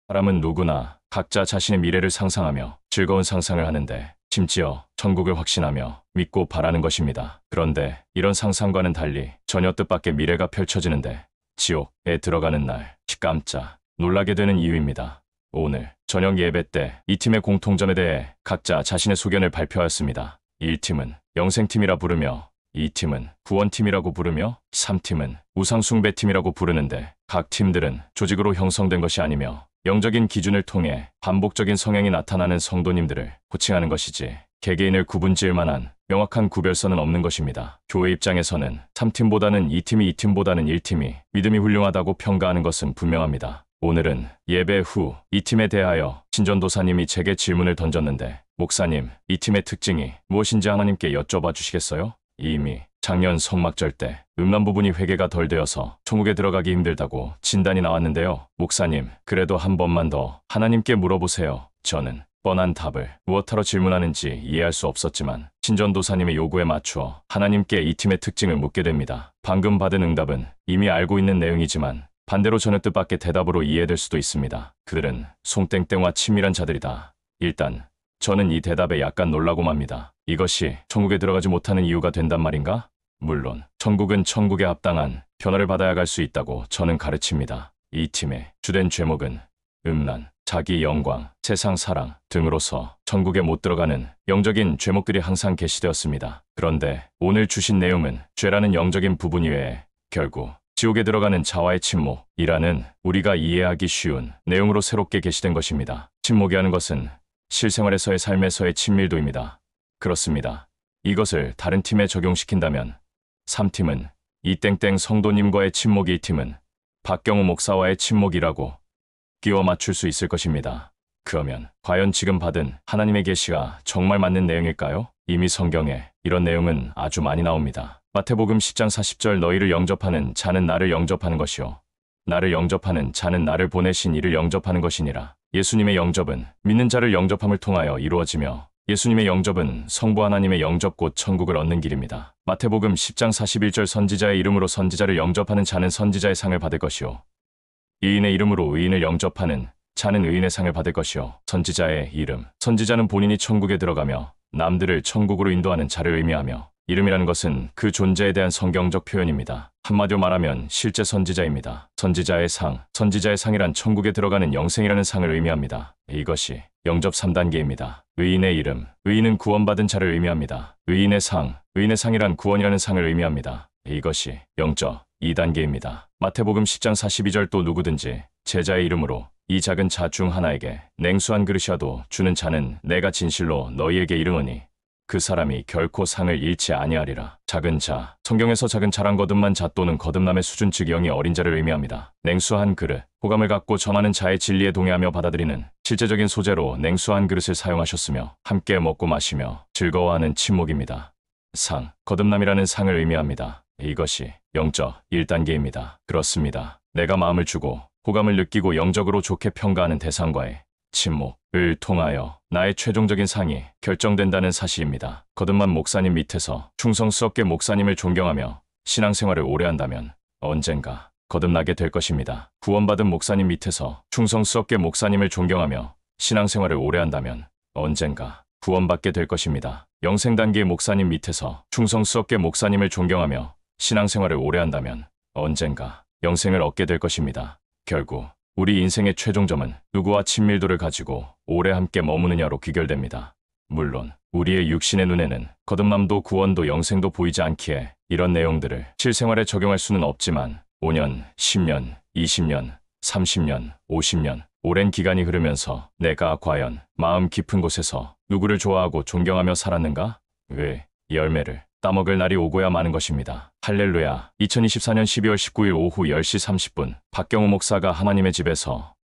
사람은 누구나 각자 자신의 미래를 상상하며 즐거운 상상을 하는데 심지어 천국을 확신하며 믿고 바라는 것입니다. 그런데 이런 상상과는 달리 전혀 뜻밖의 미래가 펼쳐지는데 지옥에 들어가는 날 깜짝 놀라게 되는 이유입니다. 오늘 저녁 예배 때 이 팀의 공통점에 대해 각자 자신의 소견을 발표하였습니다. 1팀은 영생팀이라 부르며 2팀은 구원팀이라고 부르며 3팀은 우상숭배팀이라고 부르는데 각 팀들은 조직으로 형성된 것이 아니며 영적인 기준을 통해 반복적인 성향이 나타나는 성도님들을 호칭하는 것이지 개개인을 구분지을 만한 명확한 구별선은 없는 것입니다. 교회 입장에서는 3팀보다는 2팀이 2팀보다는 1팀이 믿음이 훌륭하다고 평가하는 것은 분명합니다. 오늘은 예배 후 이 팀에 대하여 신전도사님이 제게 질문을 던졌는데 목사님, 이 팀의 특징이 무엇인지 하나님께 여쭤봐 주시겠어요? 이미 작년 성막절 때 음란 부분이 회개가 덜 되어서 천국에 들어가기 힘들다고 진단이 나왔는데요. 목사님, 그래도 한 번만 더 하나님께 물어보세요. 저는 뻔한 답을 무엇하러 질문하는지 이해할 수 없었지만 신전도사님의 요구에 맞추어 하나님께 이 팀의 특징을 묻게 됩니다. 방금 받은 응답은 이미 알고 있는 내용이지만 반대로 전혀 뜻밖의 대답으로 이해될 수도 있습니다. 그들은 송땡땡과 친밀한 자들이다. 일단 저는 이 대답에 약간 놀라고 맙니다. 이것이 천국에 들어가지 못하는 이유가 된단 말인가? 물론 천국은 천국에 합당한 변화를 받아야 갈 수 있다고 저는 가르칩니다. 이 팀의 주된 죄목은 음란, 자기 영광, 세상 사랑 등으로서 천국에 못 들어가는 영적인 죄목들이 항상 게시되었습니다. 그런데 오늘 주신 내용은 죄라는 영적인 부분 이외에 결국 지옥에 들어가는 자와의 침묵이라는 우리가 이해하기 쉬운 내용으로 새롭게 게시된 것입니다. 침묵이라는 것은 실생활에서의 삶에서의 친밀도입니다. 그렇습니다. 이것을 다른 팀에 적용시킨다면 3팀은 이땡땡 성도님과의 침묵, 1팀은 박경우 목사와의 침묵이라고 끼워 맞출 수 있을 것입니다. 그러면 과연 지금 받은 하나님의 계시가 정말 맞는 내용일까요? 이미 성경에 이런 내용은 아주 많이 나옵니다. 마태복음 10장 40절 너희를 영접하는 자는 나를 영접하는 것이요 나를 영접하는 자는 나를 보내신 이를 영접하는 것이니라. 예수님의 영접은 믿는 자를 영접함을 통하여 이루어지며 예수님의 영접은 성부 하나님의 영접 곧 천국을 얻는 길입니다. 마태복음 10장 41절 선지자의 이름으로 선지자를 영접하는 자는 선지자의 상을 받을 것이요 의인의 이름으로 의인을 영접하는 자는 의인의 상을 받을 것이요 선지자의 이름 선지자는 본인이 천국에 들어가며 남들을 천국으로 인도하는 자를 의미하며 이름이라는 것은 그 존재에 대한 성경적 표현입니다. 한마디로 말하면 실제 선지자입니다. 선지자의 상이란 천국에 들어가는 영생이라는 상을 의미합니다. 이것이 영접 3단계입니다. 의인의 이름, 의인은 구원받은 자를 의미합니다. 의인의 상이란 구원이라는 상을 의미합니다. 이것이 영접 2단계입니다. 마태복음 10장 42절 또 누구든지 제자의 이름으로 이 작은 자 중 하나에게 냉수한 그릇이라도 주는 자는 내가 진실로 너희에게 이르노니 그 사람이 결코 상을 잃지 아니하리라. 작은 자, 성경에서 작은 자란 거듭난 자 또는 거듭남의 수준 즉 영이 어린 자를 의미합니다. 냉수한 그릇, 호감을 갖고 전하는 자의 진리에 동의하며 받아들이는 실제적인 소재로 냉수한 그릇을 사용하셨으며 함께 먹고 마시며 즐거워하는 침묵입니다. 거듭남이라는 상을 의미합니다. 이것이 영적 1단계입니다. 그렇습니다. 내가 마음을 주고 호감을 느끼고 영적으로 좋게 평가하는 대상과의 침묵을 통하여 나의 최종적인 상이 결정된다는 사실입니다. 거듭난 목사님 밑에서 충성스럽게 목사님을 존경하며 신앙생활을 오래 한다면 언젠가 거듭나게 될 것입니다. 구원받은 목사님 밑에서 충성스럽게 목사님을 존경하며 신앙생활을 오래 한다면 언젠가 구원받게 될 것입니다. 영생 단계의 목사님 밑에서 충성스럽게 목사님을 존경하며 신앙생활을 오래 한다면 언젠가 영생을 얻게 될 것입니다. 결국 우리 인생의 최종점은 누구와 친밀도를 가지고 오래 함께 머무느냐로 귀결됩니다. 물론 우리의 육신의 눈에는 거듭남도 구원도 영생도 보이지 않기에 이런 내용들을 실생활에 적용할 수는 없지만 5년, 10년, 20년, 30년, 50년 오랜 기간이 흐르면서 내가 과연 마음 깊은 곳에서 누구를 좋아하고 존경하며 살았는가? 왜 열매를 따먹을 날이 오고야 마는 것입니다. 할렐루야. 2024년 12월 19일 오후 10시 30분 박경우 목사가 하나님의 집에서